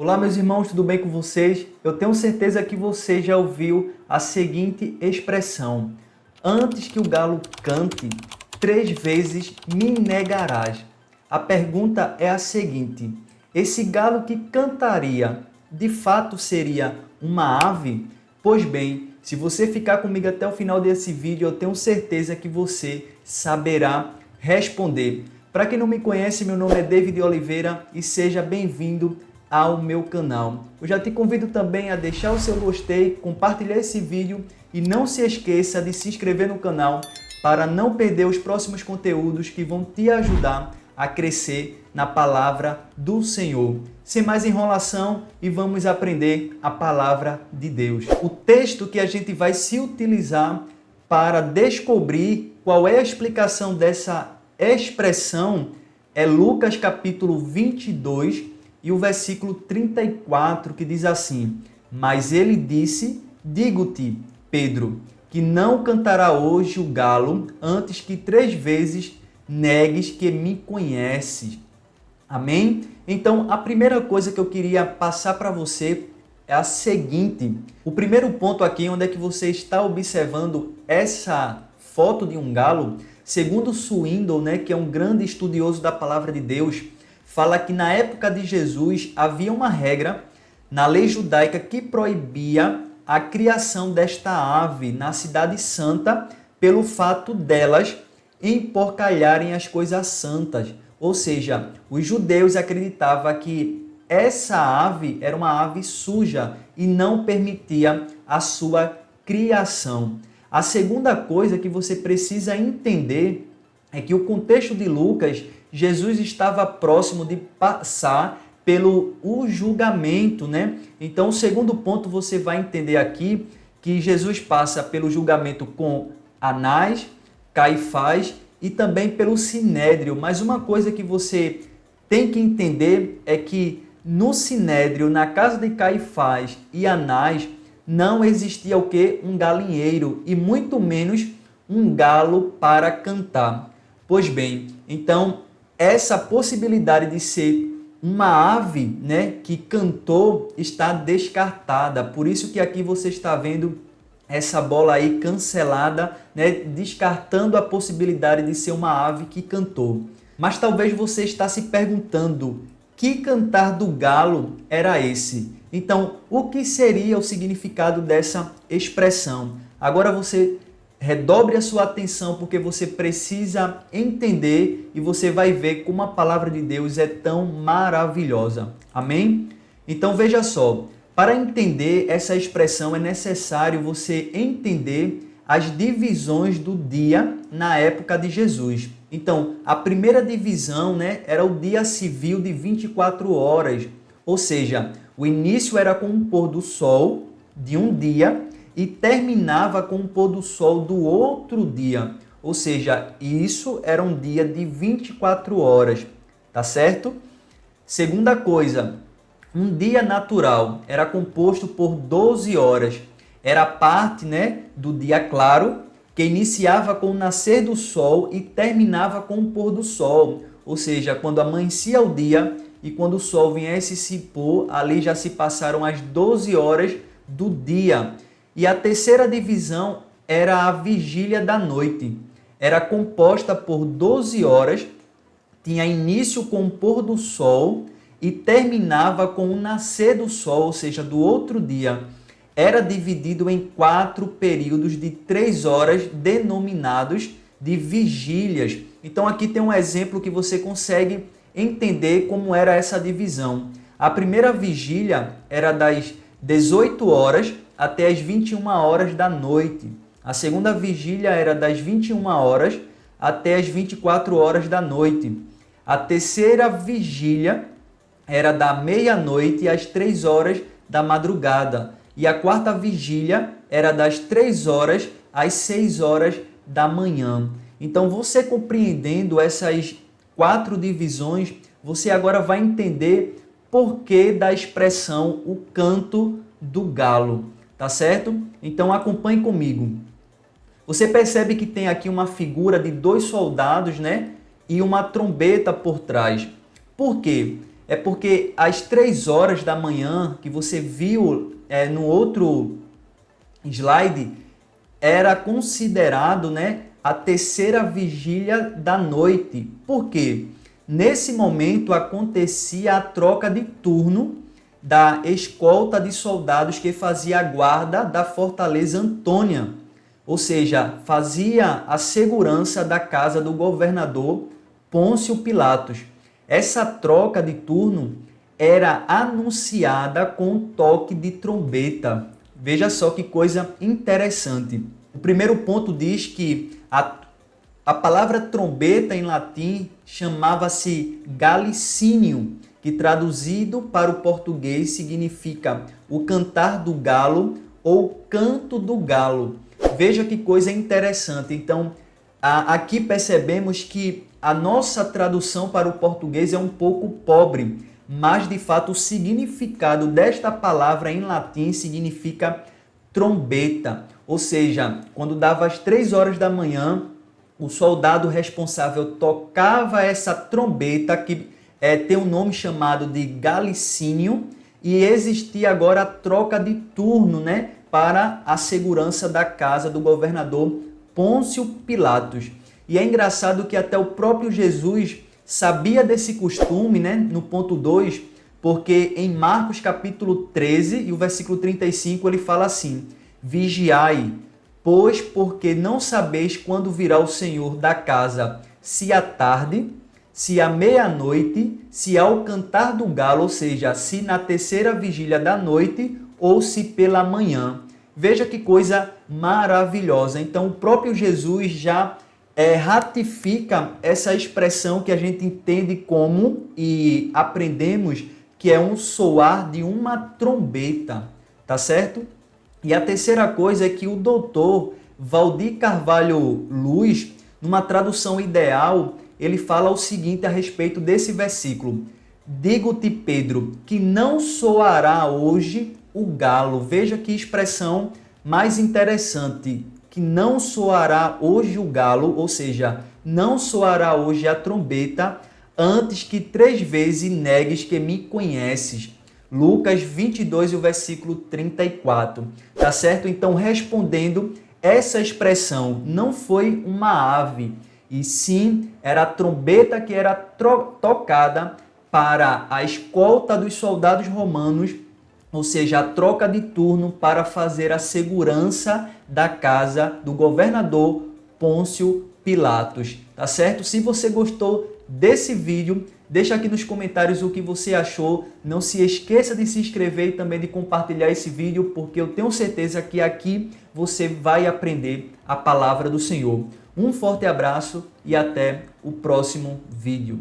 Olá, meus irmãos, tudo bem com vocês? Eu tenho certeza que você já ouviu a seguinte expressão: antes que o galo cante, 3 vezes me negarás. A pergunta é a seguinte: esse galo que cantaria, de fato seria uma ave? Pois bem, se você ficar comigo até o final desse vídeo, eu tenho certeza que você saberá responder. Para quem não me conhece, meu nome é David Oliveira e seja bem-vindo ao meu canal. Eu já te convido também a deixar o seu gostei, compartilhar esse vídeo e não se esqueça de se inscrever no canal para não perder os próximos conteúdos que vão te ajudar a crescer na palavra do Senhor. Sem mais enrolação e vamos aprender a palavra de Deus. O texto que a gente vai se utilizar para descobrir qual é a explicação dessa expressão é Lucas capítulo 22, e o versículo 34, que diz assim: mas ele disse, digo-te, Pedro, que não cantará hoje o galo antes que 3 vezes negues que me conheces. Amém? Então, a primeira coisa que eu queria passar para você é a seguinte. O primeiro ponto aqui, onde é que você está observando essa foto de um galo, segundo Swindoll, que é um grande estudioso da palavra de Deus, fala que na época de Jesus havia uma regra na lei judaica que proibia a criação desta ave na cidade santa pelo fato delas emporcalharem as coisas santas. Ou seja, os judeus acreditavam que essa ave era uma ave suja e não permitia a sua criação. A segunda coisa que você precisa entender é que o contexto de Lucas, Jesus estava próximo de passar pelo julgamento, Então, o segundo ponto você vai entender aqui que Jesus passa pelo julgamento com Anás, Caifás e também pelo Sinédrio. Mas uma coisa que você tem que entender é que no Sinédrio, na casa de Caifás e Anás, não existia o quê? Um galinheiro e muito menos um galo para cantar. Pois bem, então essa possibilidade de ser uma ave, que cantou está descartada. Por isso que aqui você está vendo essa bola aí cancelada, descartando a possibilidade de ser uma ave que cantou. Mas talvez você está se perguntando, que cantar do galo era esse? Então, o que seria o significado dessa expressão? Agora você redobre a sua atenção porque você precisa entender e você vai ver como a palavra de Deus é tão maravilhosa. Amém? Então veja só, para entender essa expressão é necessário você entender as divisões do dia na época de Jesus. Então, a primeira divisão, era o dia civil de 24 horas, ou seja, o início era com o pôr do sol de um dia e terminava com o pôr do sol do outro dia. Ou seja, isso era um dia de 24 horas, tá certo? Segunda coisa, um dia natural era composto por 12 horas. Era a parte, do dia claro, que iniciava com o nascer do sol e terminava com o pôr do sol. Ou seja, quando amanhecia o dia e quando o sol viesse se pôr, ali já se passaram as 12 horas do dia. E a terceira divisão era a vigília da noite. Era composta por 12 horas, tinha início com o pôr do sol e terminava com o nascer do sol, ou seja, do outro dia. Era dividido em 4 períodos de 3 horas, denominados de vigílias. Então aqui tem um exemplo que você consegue entender como era essa divisão. A primeira vigília era das 18 horas até as 21 horas da noite. A segunda vigília era das 21 horas até as 24 horas da noite. A terceira vigília era da meia-noite às 3 horas da madrugada. E a quarta vigília era das 3 horas às 6 horas da manhã. Então, você compreendendo essas 4 divisões, você agora vai entender por que da expressão o canto do galo. Tá certo? Então acompanhe comigo. Você percebe que tem aqui uma figura de 2 soldados, e uma trombeta por trás. Por quê? é porque às 3 horas da manhã, que você viu no outro slide, era considerado, né, a terceira vigília da noite. Por quê? Nesse momento acontecia a troca de turno da escolta de soldados que fazia a guarda da fortaleza Antônia, ou seja, fazia a segurança da casa do governador Pôncio Pilatos. Essa troca de turno era anunciada com um toque de trombeta. Veja só que coisa interessante. O primeiro ponto diz que a palavra trombeta em latim chamava-se galicínio, que traduzido para o português significa o cantar do galo ou canto do galo. Veja que coisa interessante. Então, aqui percebemos que a nossa tradução para o português é um pouco pobre, mas de fato o significado desta palavra em latim significa trombeta. Ou seja, quando dava as 3 horas da manhã, o soldado responsável tocava essa trombeta que tem um nome chamado de galicínio, e existia agora a troca de turno, né, para a segurança da casa do governador Pôncio Pilatos. E é engraçado que até o próprio Jesus sabia desse costume, né, no ponto 2, porque em Marcos capítulo 13 e o versículo 35 ele fala assim: vigiai, pois porque não sabeis quando virá o Senhor da casa, se à tarde, se à meia-noite, se ao cantar do galo, ou seja, se na terceira vigília da noite ou se pela manhã. Veja que coisa maravilhosa. Então o próprio Jesus já ratifica essa expressão que a gente entende como e aprendemos que é um soar de uma trombeta, tá certo? E a terceira coisa é que o doutor Valdir Carvalho Luz, numa tradução ideal, ele fala o seguinte a respeito desse versículo: digo-te, Pedro, que não soará hoje o galo. Veja que expressão mais interessante, que não soará hoje o galo, ou seja, não soará hoje a trombeta, antes que 3 vezes negues que me conheces. Lucas 22 e o versículo 34, tá certo? Então, respondendo, essa expressão não foi uma ave, e sim era a trombeta que era tocada para a escolta dos soldados romanos, ou seja, a troca de turno para fazer a segurança da casa do governador Pôncio Pilatos, tá certo? Se você gostou desse vídeo, deixa aqui nos comentários o que você achou. Não se esqueça de se inscrever e também de compartilhar esse vídeo, porque eu tenho certeza que aqui você vai aprender a palavra do Senhor. Um forte abraço e até o próximo vídeo.